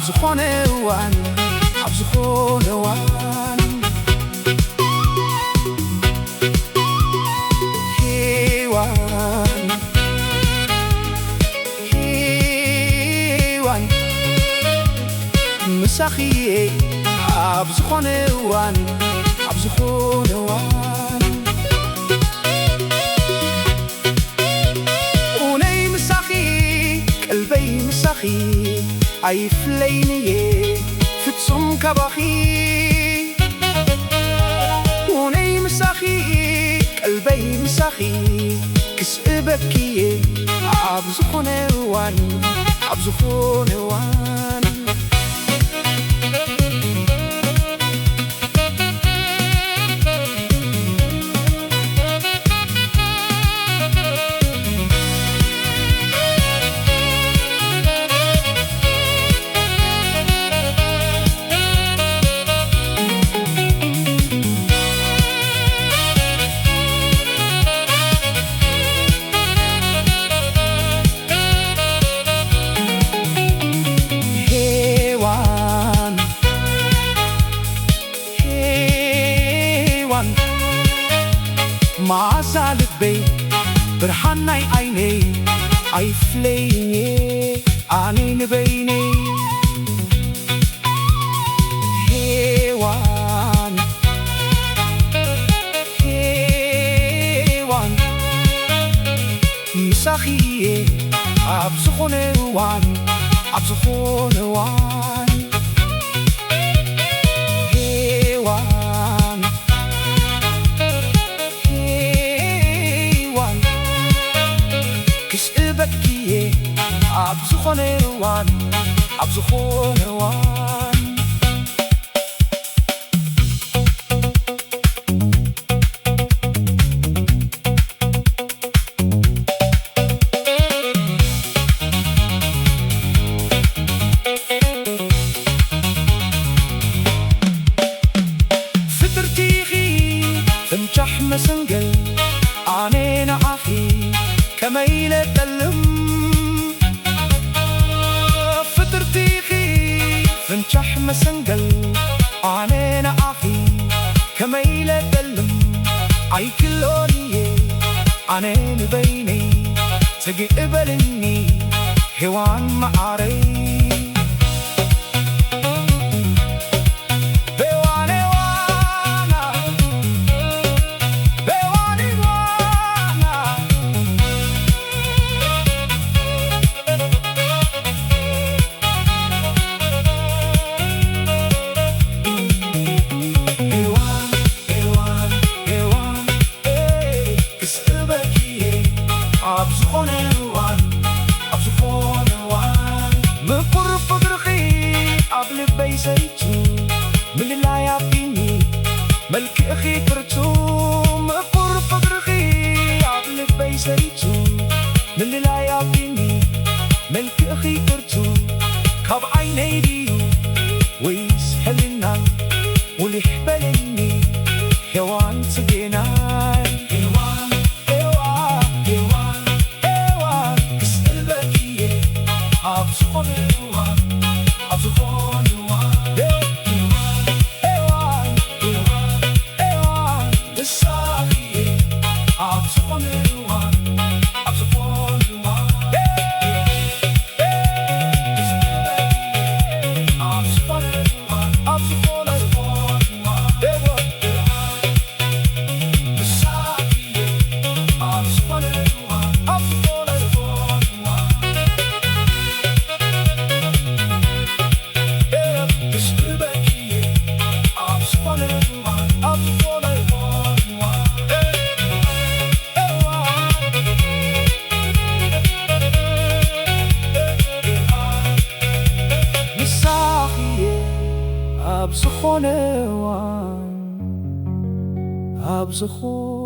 ዝኾነ እዋን ኣብ ዝኾነ እዋን ሄዋን ሄዋን ምሳኺየ ኣብ ዝኾነ እዋን ኣብ ዝኾነ እዋን ኡነይ ምሳኺ ቀልበይ ምሳኺ ኣይፍለይንየ ፍጹም ካባኺ ኡነይ ምሳኺ ቀልበይ ምሳኺ ክስእበክየ ኣብ ዝኾነ እዋን ኣብ ዝኾነ እዋን ማዕዛ ልበይ ብርሃን ናይ ዓይነይ ኣይፍለይንየ ኣነ ንበይነ ሄዋን ሄዋን ምሳኺየ ኣብ ዝኾነ እዋን ኣብ ዝኾነ እዋን ክስእበክየ ኣብ ዝኾነ እዋን ኣብ ዝኾነ እዋን ፍቅርቲኺ ፍንጫሕ መሰንገል ኣነ ንዓኺ ከመይ ለጠልም ፍቅርቲኺ ፍንጫሕ መሰንገል ኣነ ንዓኺ ከመይ ለጠልም ኣይክሎንየ ኣነ ንበይነይ ትግእበልኒ ሄዋን መዓረይ ኣብ ዝኾነ እዋን ኣብ ዝኾነ እዋን ምቁር ፍቅርኺ ኣብ ልበይ ሰሪቱ ምልላይ ኣቢኒ መልክእኺ ቅርቱ ምቁር ፍቅርኺ ኣብ ልበይ ሰሪቱ ምልላይ ኣቢኒ መልክእኺ ቅርቱ ካብ ዓይነይ ድዩ ወይስ ሕልናይ ውልሕ በለኒ ሄዋን ጽጌናይ ኣብ ዝኾነ እዋን ኣብ ዝኾነ እዋን ሄዋን ሄዋን ምሳኺየ ኣብ ዝኾነ እዋን ኣብ ዝኾነ እዋን ኣብ ዝኾነ እዋን ኣብ ዝኾነ እዋን ምሳኺየ ኣብ ዝኾነ እዋን ኣብ ዝኾነ ኣብ ዝኾነ እዋን ኣብ ዝኾነ